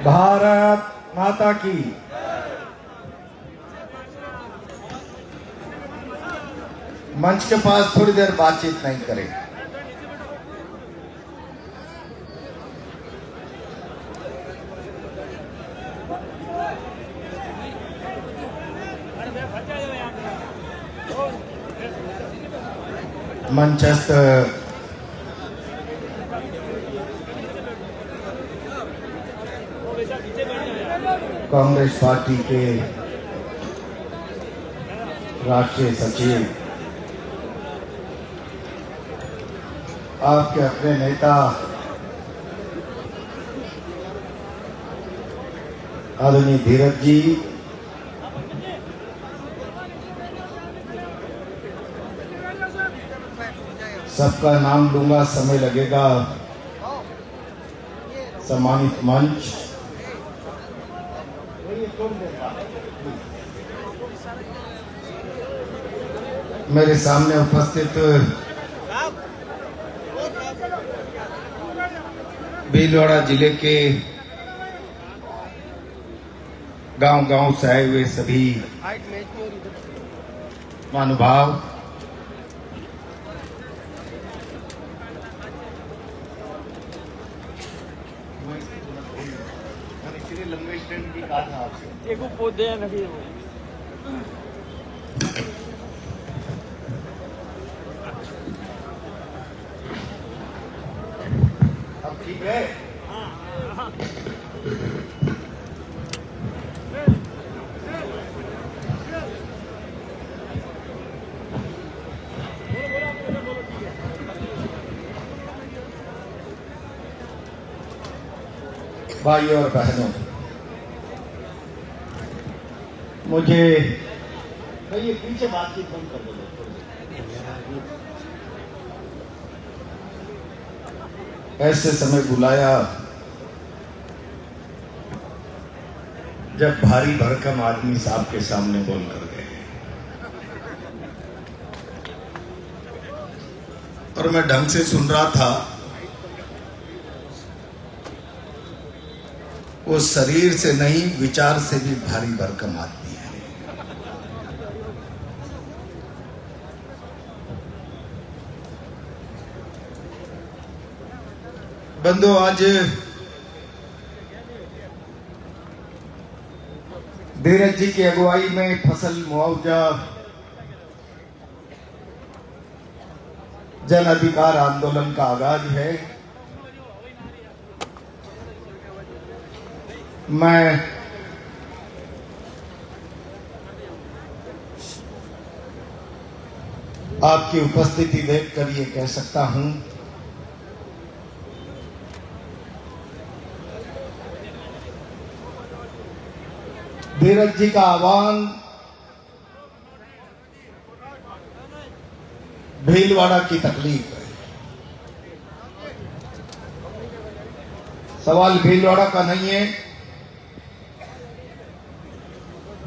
भारत माता की। मंच के पास थोड़ी देर बातचीत नहीं करें। मंचस्थ कांग्रेस पार्टी के राष्ट्रीय सचिव, आपके अपने नेता आदरणीय धीरज जी, सबका नाम लूंगा, समय लगेगा। सम्मानित मंच, मेरे सामने उपस्थित भीलवाड़ा जिले के गांव-गांव से आए हुए सभी महानुभाव, लंबे स्टैंड की कहा था आपसे एक पौधे नहीं। अब ठीक है। भाइयों और बहनों, मुझे ये पीछे बातचीत बंद कर दो। ऐसे समय बुलाया जब भारी भरकम आदमी साहब के सामने बोल कर गए, और मैं ढंग से सुन रहा था। वो शरीर से नहीं, विचार से भी भारी भरकम आदमी है। बंधु, आज धीरज जी की अगुवाई में फसल मुआवजा जन अधिकार आंदोलन का आगाज है। मैं आपकी उपस्थिति देखकर ये कह सकता हूं, धीरज जी का आह्वान भीलवाड़ा की तकलीफ है। सवाल भीलवाड़ा का नहीं है।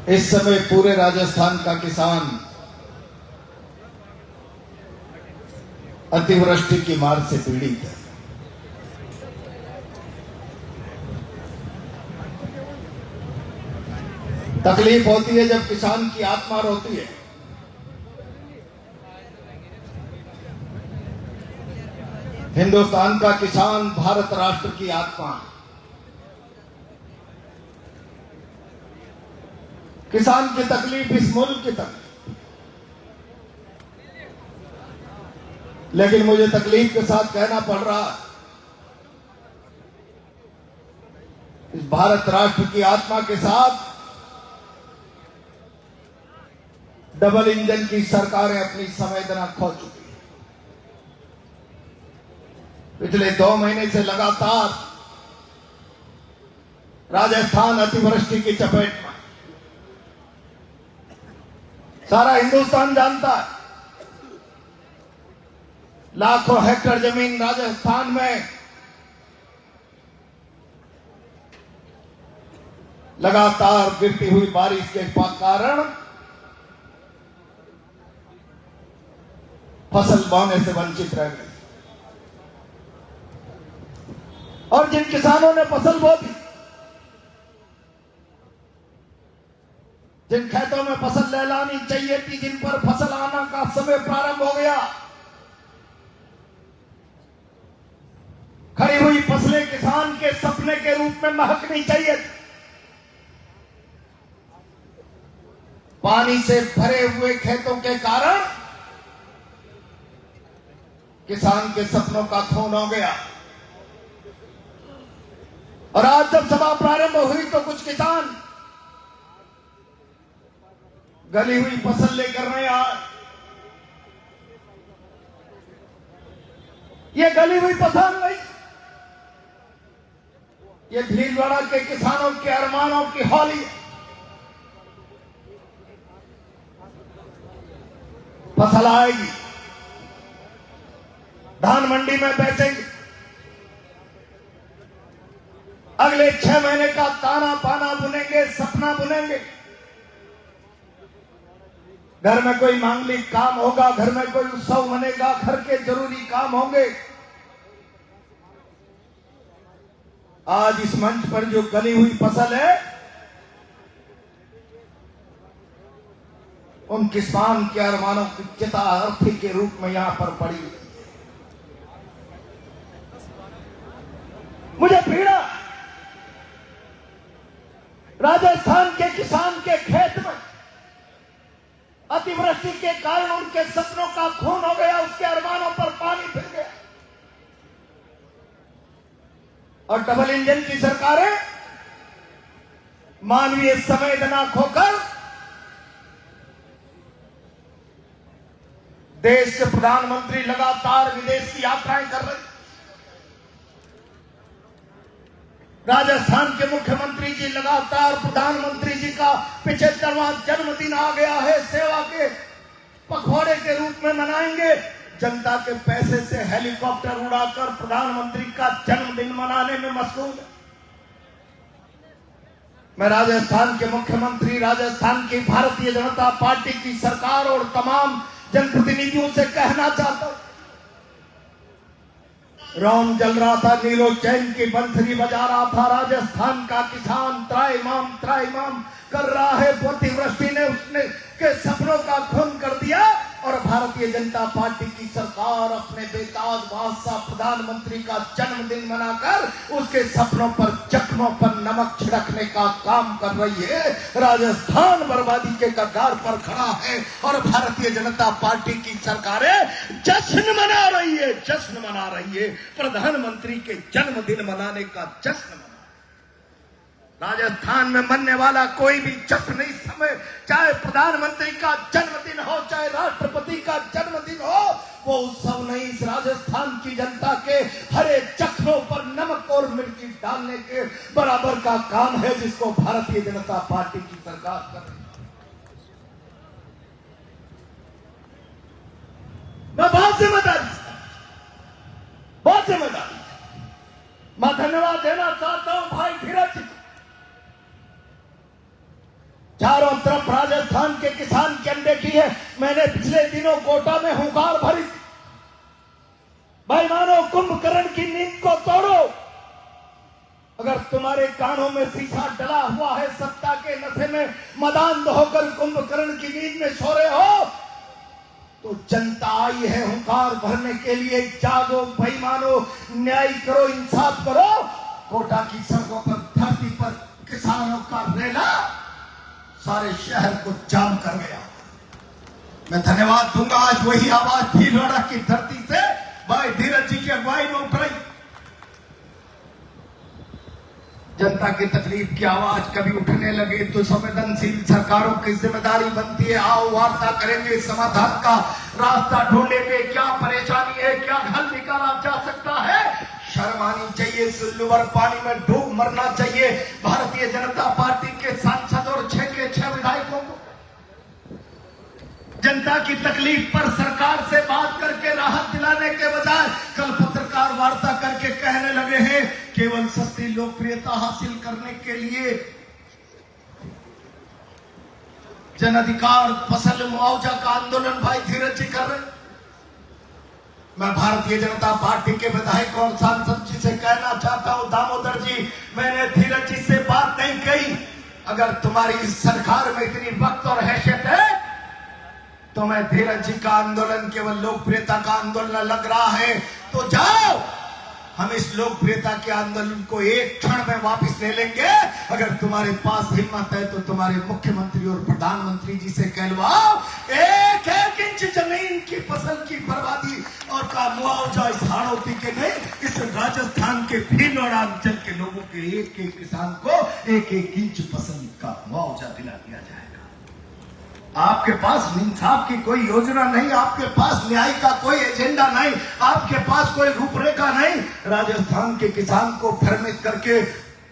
इस समय पूरे राजस्थान का किसान अतिवृष्टि की मार से पीड़ित है। तकलीफ होती है जब किसान की आत्मा रोती है। हिंदुस्तान का किसान भारत राष्ट्र की आत्मा है। किसान की तकलीफ इस मुल्क की तकलीफ, लेकिन मुझे तकलीफ के साथ कहना पड़ रहा है, इस भारत राष्ट्र की आत्मा के साथ डबल इंजन की सरकारें अपनी संवेदना खो चुकी हैं। पिछले 2 महीने से लगातार राजस्थान अतिवृष्टि की चपेट में। सारा हिंदुस्तान जानता है, लाखों हेक्टेयर जमीन राजस्थान में लगातार गिरती हुई बारिश के कारण फसल बोने से वंचित रह गए। और जिन किसानों ने फसल बो दी, जिन खेतों में फसल लहलानी चाहिए थी, जिन पर फसल आना का समय प्रारंभ हो गया, खड़ी हुई फसलें किसान के सपने के रूप में महकनी चाहिए। पानी से भरे हुए खेतों के कारण किसान के सपनों का खून हो गया। और आज जब सभा प्रारंभ हुई तो कुछ किसान गली हुई फसल लेकर नहीं आए। ये गली हुई फसल नहीं, ये भीलवाड़ा के किसानों के अरमानों की होली। फसल आएगी, धान मंडी में बेचेंगे, अगले 6 महीने का ताना पाना बुनेंगे, सपना बुनेंगे। घर में कोई मांगलिक काम होगा, घर में कोई उत्सव मनेगा, घर के जरूरी काम होंगे। आज इस मंच पर जो गली हुई फसल है, उन किसान के अरमानों की चिता अर्थी के रूप में यहां पर पड़ी। मुझे पीड़ा राजस्थान के किसान के खेत में अतिवृष्टि के कारण उनके सपनों का खून हो गया, उसके अरमानों पर पानी फिर गया। और डबल इंजन की सरकारें मानवीय संवेदना खोकर देश के प्रधानमंत्री लगातार विदेश की यात्राएं कर रहे। राजस्थान के मुख्यमंत्री जी लगातार प्रधानमंत्री जी का 75वां जन्मदिन आ गया है, सेवा के पखवाड़े के रूप में मनाएंगे। जनता के पैसे से हेलीकॉप्टर उड़ाकर प्रधानमंत्री का जन्मदिन मनाने में मशगूल है। मैं राजस्थान के मुख्यमंत्री, राजस्थान की भारतीय जनता पार्टी की सरकार और तमाम जनप्रतिनिधियों से कहना चाहता हूं, रोम जल रहा था, नीलो चैन की बंसरी बजा रहा था। राजस्थान का किसान त्राइमाम कर रहा है। अतिवृष्टि ने उसने के सपनों का खून कर दिया और भारतीय जनता पार्टी की सरकार अपने बेताज बादशाह प्रधानमंत्री का जन्मदिन मनाकर उसके सपनों पर, जख्मों पर नमक छिड़कने का काम कर रही है। राजस्थान बर्बादी के कगार पर खड़ा है और भारतीय जनता पार्टी की सरकारें जश्न मना रही है, जश्न मना रही है। प्रधानमंत्री के जन्मदिन मनाने का जश्न। राजस्थान में मनने वाला कोई भी जश्न इस समय, चाहे प्रधानमंत्री का जन्मदिन हो, चाहे राष्ट्रपति का जन्मदिन हो, वो उत्सव नहीं। इस राजस्थान की जनता के हरे जख्मों पर नमक और मिर्ची डालने के बराबर का काम है, जिसको भारतीय जनता पार्टी की सरकार कर रही है। मैं बहुत जिम्मेदारी मैं धन्यवाद देना चाहता हूं भाई धीरज जी। चारों तरफ राजस्थान के किसान की अनदेखी है। मैंने पिछले दिनों कोटा में हुंकार भरी, भाई मानो कुंभकर्ण की नींद को तोड़ो। अगर तुम्हारे कानों में शीशा डला हुआ है, सत्ता के नशे में मदान होकर कुंभकर्ण की नींद में सो रहे हो, तो जनता आई है हुंकार भरने के लिए। जागो भाई मानो, न्याय करो, इंसाफ करो। कोटा की सड़कों पर, धरती पर किसानों का रेला सारे शहर को जाम कर गया। मैं धन्यवाद दूंगा, आज वही आवाज भीलवाड़ा की धरती से भाई धीरज जी की अगुवाई में उठ रही। जनता की तकलीफ की आवाज कभी उठने लगे तो संवेदनशील सरकारों की जिम्मेदारी बनती है। आओ वार्ता करेंगे, समाधान का रास्ता ढूंढेंगे। क्या परेशानी है, क्या हल निकाला जा सकता है। शर्म आनी चाहिए, सिल्वर पानी में डूब मरना चाहिए भारतीय जनता पार्टी के सांसद और 6 के 6 विधायकों को। जनता की तकलीफ पर सरकार से बात करके राहत दिलाने के बजाय कल पत्रकार वार्ता करके कहने लगे हैं केवल सस्ती लोकप्रियता हासिल करने के लिए जन अधिकार, फसल मुआवजा का आंदोलन भाई धीरज जी कर रहे। मैं भारतीय जनता पार्टी के विधायक और सांसद जी से कहना चाहता हूं, दामोदर जी, मैंने धीरज जी से बात नहीं कही। अगर तुम्हारी इस सरकार में इतनी वक्त और हैसियत है तो मैं धीरज जी का आंदोलन केवल लोकप्रियता का आंदोलन लग रहा है तो जाओ, हम इस लोकप्रियता के आंदोलन को एक क्षण में वापस ले लेंगे। अगर तुम्हारे पास हिम्मत है तो तुम्हारे मुख्यमंत्री और प्रधानमंत्री जी से कहलवाओ, एक एक इंच जमीन की फसल की बर्बादी और का मुआवजा इस हाड़ौती के नहीं, इस राजस्थान के भीलवाड़ा अंचल के लोगों के एक एक किसान को एक एक इंच फसल का मुआवजा दिला दिया जाएगा। आपके पास इंसाफ की कोई योजना नहीं, आपके पास न्याय का कोई एजेंडा नहीं, आपके पास कोई रूपरेखा नहीं। राजस्थान के किसान को भ्रमित करके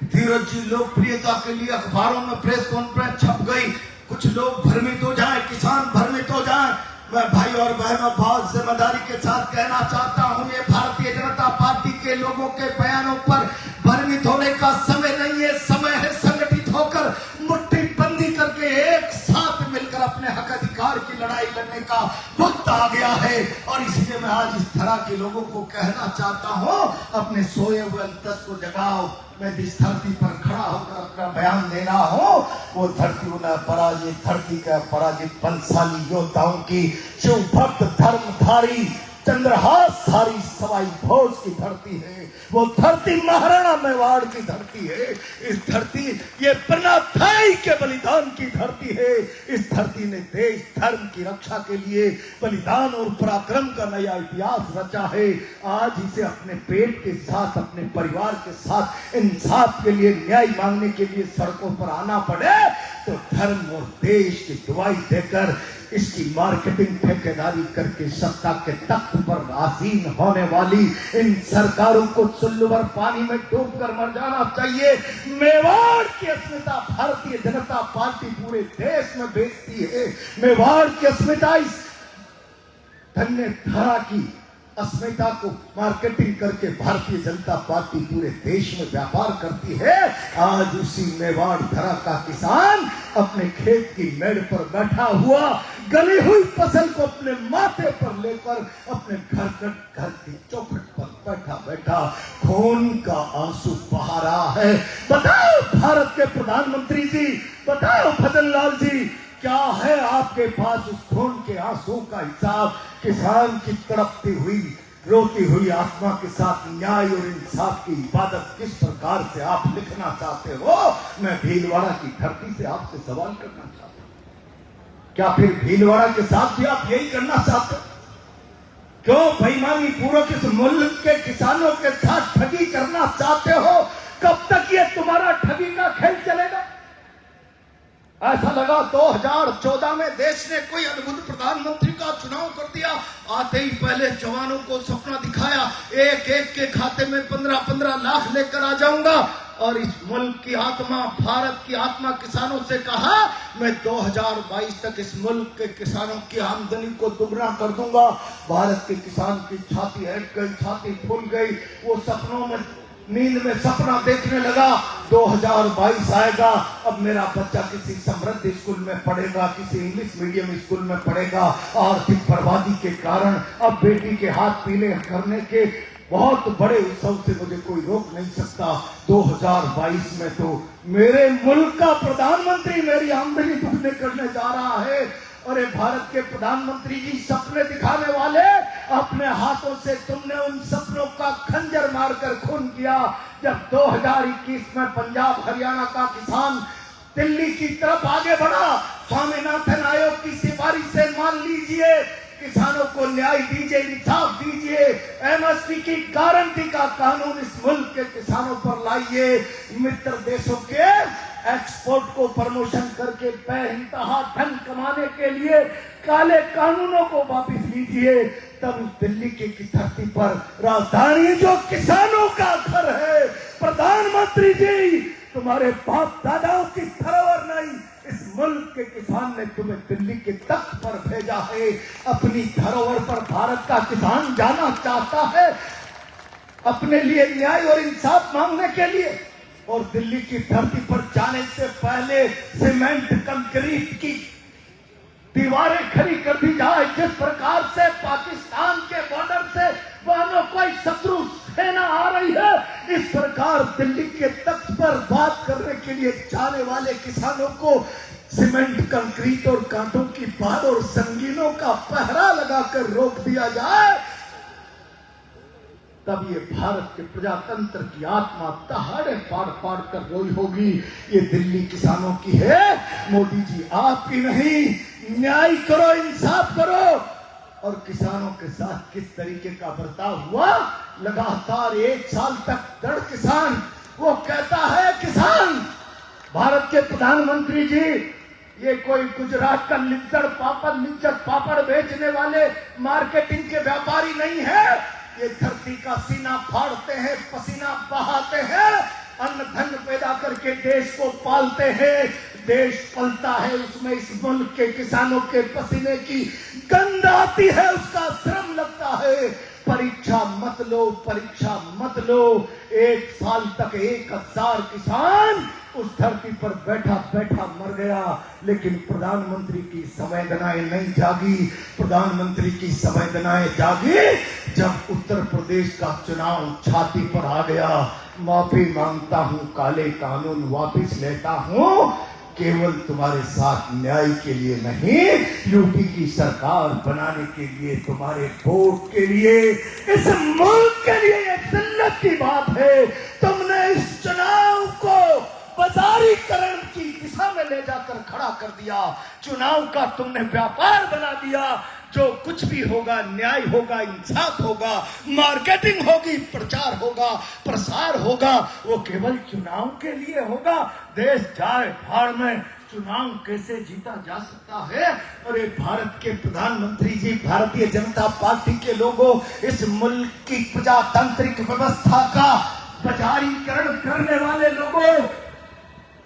धीरज जी लोकप्रियता के लिए अखबारों में प्रेस कॉन्फ्रेंस छप गई, कुछ लोग भ्रमित हो जाए, किसान भ्रमित हो जाए। मैं भाई और बहनों बहुत जिम्मेदारी के साथ कहना चाहता हूं, ये भारतीय जनता पार्टी के लोगों के बयानों पर भ्रमित होने का समय नहीं है। समय है संगठित होकर मुट्ठी बंदी करके एक साथ मिलकर अपने हक अधिकार की लड़ाई लड़ने का वक्त आ गया है। और इसलिए मैं आज इस तरह के लोगों को कहना चाहता हूं, अपने सोए हुए अंतस को जगाओ। मैं जिस धरती पर खड़ा होकर अपना बयान दे रहा हूं वो धरती उन्हें पराजित धरती का पराजित बलशाली योद्धाओं की शिव भक्त धर्मधारी चंद्रहास सारी सवाई भोज की धरती है। वो धरती महाराणा मेवाड़ की धरती है। इस धरती ये प्रणाथाई के बलिदान की धरती है। इस धरती ने देश धर्म की रक्षा के लिए बलिदान और पराक्रम का नया इतिहास रचा है। आज इसे अपने पेट के साथ, अपने परिवार के साथ इंसाफ के लिए, न्याय मांगने के लिए सड़कों पर आना पड़े तो धर्म और देश की दुआई देकर इसकी मार्केटिंग ठेकेदारी करके सत्ता के तख्त पर आसीन होने वाली इन सरकारों को चुल्लू भर पानी में डूबकर मर जाना चाहिए। मेवाड़ की अस्मिता भारतीय जनता पार्टी पूरे देश में बेचती है। मेवाड़ की अस्मिता इस धन्य धरा की अस्मिता को मार्केटिंग करके भारतीय जनता पार्टी पूरे देश में व्यापार करती है। आज उसी मेवाड़ धरा का किसान अपने खेत की मेड़ पर बैठा हुआ गली हुई फसल को अपने माथे पर लेकर अपने घर की चौखट पर बैठा बैठा खून का आंसू बहा रहा है। बताओ भारत के प्रधानमंत्री जी, बताओ भजन लाल जी, क्या है आपके पास उस खून के आंसू का हिसाब? किसान की तड़पती हुई रोती हुई आत्मा के साथ न्याय और इंसाफ की इबादत किस प्रकार से आप लिखना चाहते हो? मैं भीलवाड़ा की धरती से आपसे सवाल करना चाहता हूं, क्या फिर भीलवाड़ा के साथ भी आप यही करना चाहते हो? क्यों बेईमानी पूर्वक इस मुल्क के किसानों के साथ ठगी करना चाहते हो? कब तक ये तुम्हारा ठगी का खेल चलेगा? ऐसा लगा 2014 में देश ने कोई अद्भुत प्रधानमंत्री का चुनाव कर दिया। आते ही पहले जवानों को सपना दिखाया, एक एक के खाते में 15-15 लाख लेकर आ जाऊंगा और इस मुल्क की आत्मा, भारत की आत्मा किसानों से कहा मैं 2022 तक इस मुल्क के किसानों की आमदनी को दुगना कर दूंगा। भारत के किसान की छाती हट गई, छाती फूल गई। वो सपनों में, नींद में सपना देखने लगा 2022 आएगा, अब मेरा बच्चा किसी समृद्ध स्कूल में पढ़ेगा, किसी इंग्लिश मीडियम स्कूल में पढ़ेगा। आर्थिक बर्बादी के कारण अब बेटी के हाथ पीले करने के बहुत बड़े उत्सव से मुझे कोई रोक नहीं सकता। 2022 में तो मेरे मुल्क का प्रधानमंत्री मेरी आमदनी दुगनी करने जा रहा है। और भारत के प्रधानमंत्री जी सपने दिखाने वाले, अपने हाथों से तुमने उन सपनों का खंजर मारकर खून किया। जब 2021 में पंजाब हरियाणा का किसान दिल्ली की तरफ आगे बढ़ा, स्वामीनाथन आयोग की सिफारिश से मान लीजिए किसानों को न्याय दीजिए, इंसाफ दीजिए, एमएसपी की गारंटी का कानून इस मुल्क के किसानों पर लाइए। मित्र देशों के एक्सपोर्ट को प्रमोशन करके बेइंतहा धन कमाने के लिए काले कानूनों को वापस लीजिए। तब उस दिल्ली की धरती पर राजधानी जो किसानों का घर है, प्रधानमंत्री जी तुम्हारे बाप दादाओं की धरोहर नहीं, इस मुल्क के किसान ने तुम्हें दिल्ली के तख्त पर भेजा है। अपनी धरोहर पर भारत का किसान जाना चाहता है अपने लिए न्याय और इंसाफ मांगने के लिए, और दिल्ली की धरती पर जाने से पहले सीमेंट कंक्रीट की दीवारें खड़ी कर दी जाए। जिस प्रकार से पाकिस्तान के बॉर्डर से वहां कोई शत्रु सेना आ रही है, इस प्रकार दिल्ली के तख्त पर बात करने के लिए जाने वाले किसानों को सीमेंट, कंक्रीट और कांटों की बाढ़ और संगीनों का पहरा लगाकर रोक दिया जाए, तब ये भारत के प्रजातंत्र की आत्मा दहाड़े फाड़ फाड़ कर रोई होगी। ये दिल्ली किसानों की है, मोदी जी आपकी नहीं। न्याय करो, इंसाफ करो। और किसानों के साथ किस तरीके का बर्ताव हुआ, लगातार 1 साल तक दृढ़ किसान, वो कहता है किसान, भारत के प्रधानमंत्री जी ये कोई गुजरात का लिज्जत पापड़ बेचने वाले मार्केटिंग के व्यापारी नहीं है। ये धरती का सीना फाड़ते हैं, पसीना बहाते हैं, अन्न धन पैदा करके देश को पालते हैं। देश पलता है, उसमें इस मुल्क के किसानों के पसीने की गंध आती है, उसका श्रम लगता है। परीक्षा मत लो, परीक्षा मत लो। 1 साल तक 1000 किसान उस धरती पर बैठा बैठा मर गया, लेकिन प्रधानमंत्री की संवेदनाएं नहीं जागी। प्रधानमंत्री की संवेदनाएं जागी जब उत्तर प्रदेश का चुनाव छाती पर आ गया। माफी मांगता हूं, काले कानून वापिस लेता हूं, केवल तुम्हारे साथ न्याय के लिए नहीं, यूपी की सरकार बनाने के लिए, तुम्हारे वोट के लिए, इस मुल्क के लिए ये जिल्लत की बात है। तुमने इस चुनाव को बाजारीकरण की दिशा में ले जाकर खड़ा कर दिया। चुनाव का तुमने व्यापार बना दिया। जो कुछ भी होगा, न्याय होगा, इंसाफ होगा, मार्केटिंग होगी, प्रचार होगा, प्रसार होगा, वो केवल चुनाव के लिए होगा। देश जाए भाड़ में, चुनाव कैसे जीता जा सकता है? और एक भारत के प्रधानमंत्री जी, भारतीय जनता पार्टी के लोगों, इस मुल्क की प्रजातांत्रिक व्यवस्था का बाजारीकरण करने वाले लोगों,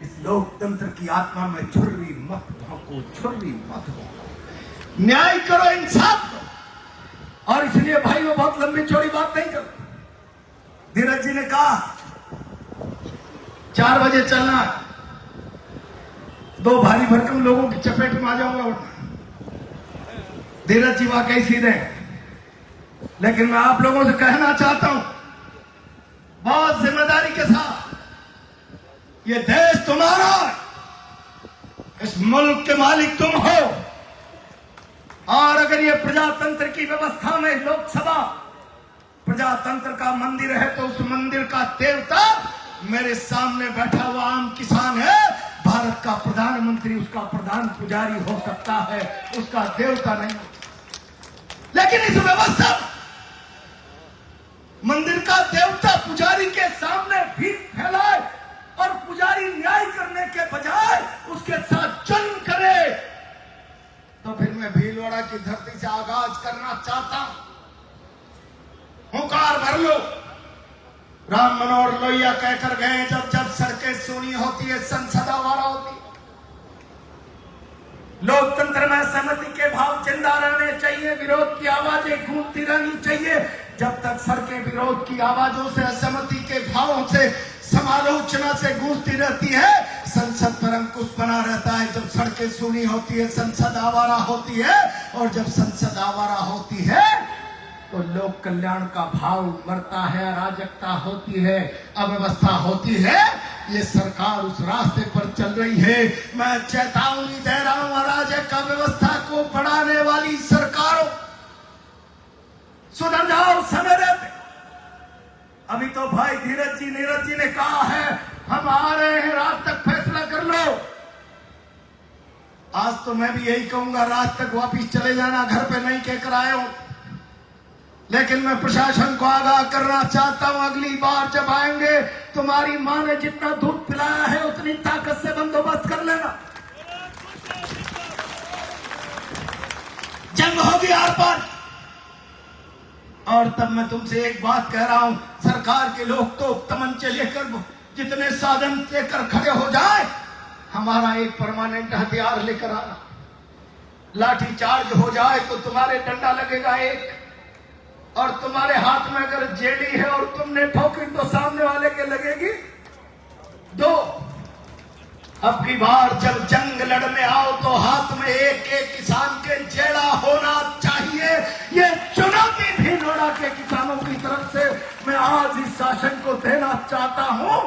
इस लोकतंत्र की आत्मा में छुर्री मत भोंको, छुर्री मत भोंको। न्याय करो, इंसाफ करो। और इसलिए भाई वो बहुत लंबी चौड़ी बात नहीं करो। धीरज जी ने कहा 4 बजे चलना, 2 भारी भरकम लोगों की चपेट में आ जाऊंगा। धीरज जी वाकई सीधे, लेकिन मैं आप लोगों से कहना चाहता हूं बहुत जिम्मेदारी के साथ, ये देश तुम्हारा है, इस मुल्क के मालिक तुम हो। और अगर ये प्रजातंत्र की व्यवस्था में लोकसभा प्रजातंत्र का मंदिर है, तो उस मंदिर का देवता मेरे सामने बैठा हुआ आम किसान है। भारत का प्रधानमंत्री उसका प्रधान पुजारी हो सकता है, उसका देवता नहीं। लेकिन इस व्यवस्था मंदिर का देवता पुजारी के सामने भीख फैलाए और पुजारी न्याय करने के बजाय उसके साथ जंग करे, तो फिर मैं भीलवाड़ा की धरती से आगाज करना चाहता हूं। हुंकार भर लो। राम मनोहर लोहिया कहकर गए, जब जब सड़कें सूनी होती है, संसद आवारा होती है। लोकतंत्र में सहमति के भाव जिंदा रहने चाहिए, विरोध की आवाजें गूंजती रहनी चाहिए। जब तक सड़कें विरोध की आवाजों से, असहमति के भावों से, समालोचना से गूंजती रहती है, संसद पर अंकुश बना रहता है। जब सड़कें सूनी होती है, संसद आवारा होती है, और जब संसद आवारा होती है तो लोक कल्याण का भाव मरता है, अराजकता होती है, अव्यवस्था होती है। ये सरकार उस रास्ते पर चल रही है। मैं चेतावनी दे रहा हूं अराजक अव्यवस्था को बढ़ाने वाली सरकारों, सुधर जाओ, समय रहते। अभी तो भाई धीरज जी, नीरज जी ने कहा है हम आ रहे हैं, रात तक फैसला कर लो। आज तो मैं भी यही कहूंगा, रात तक वापिस चले जाना, घर पे नहीं कहकर आए हो। लेकिन मैं प्रशासन को आगाह करना चाहता हूं, अगली बार जब आएंगे, तुम्हारी मां ने जितना दूध पिलाया है उतनी ताकत से बंदोबस्त कर लेना। जंग होगी आर पार। और तब मैं तुमसे एक बात कह रहा हूं, सरकार के लोग तो तमंचे लेकर, जितने साधन लेकर खड़े हो जाए, हमारा एक परमानेंट हथियार लेकर आना। लाठी चार्ज हो जाए तो तुम्हारे डंडा लगेगा एक, और तुम्हारे हाथ में अगर जेडी है और तुमने ठोकी तो सामने वाले के लगेगी 2। अब की बार जब जंग लड़ने आओ तो हाथ में एक एक किसान के जेड़ा होना चाहिए। ये चुनौती भी नोएडा के किसानों की तरफ से मैं आज इस शासन को देना चाहता हूं।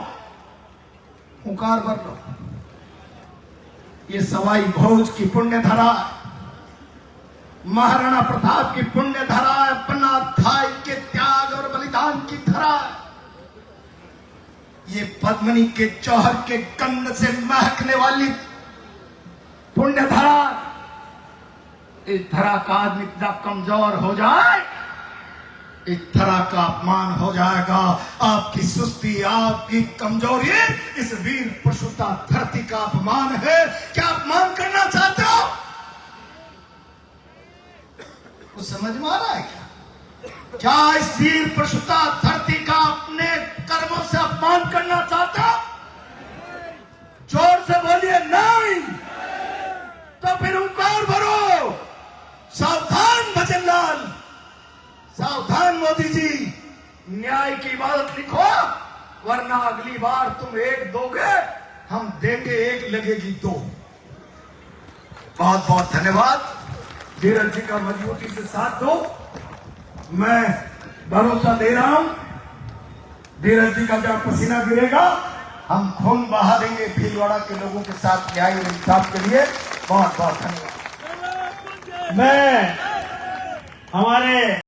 हुंकार भर लो। ये सवाई भोज की पुण्य धरा, महाराणा प्रताप की पुण्य धरा, पन्ना थाई के त्याग और बलिदान की धरा, ये पद्मनी के जौहर के गंध से महकने वाली पुण्य धरा। इस धरा का आदमी इतना कमजोर हो जाए, इस धरा का अपमान हो जाएगा। आपकी सुस्ती, आपकी कमजोरी इस वीर प्रसूता धरती का अपमान है। क्या अपमान करना चाहते हो? कुछ समझ में आ रहा है क्या? क्या इस वीर प्रसूता धरती का अपने कर्मों से अपमान करना चाहते हो? जोर से बोलिए नहीं। तो फिर हुंकार भरो। सावधान भजनलाल, सावधान मोदी जी, न्याय की इबादत लिखो, वरना अगली बार तुम एक दोगे, हम देंगे एक, लगेगी दो। बहुत बहुत धन्यवाद। धीरज जी का मजबूती से साथ दो। मैं भरोसा दे रहा हूं, धीरज जी का जब पसीना गिरेगा हम खून बहा देंगे भीलवाड़ा के लोगों के साथ न्याय और इंसाफ के लिए। बहुत बहुत धन्यवाद। मैं हमारे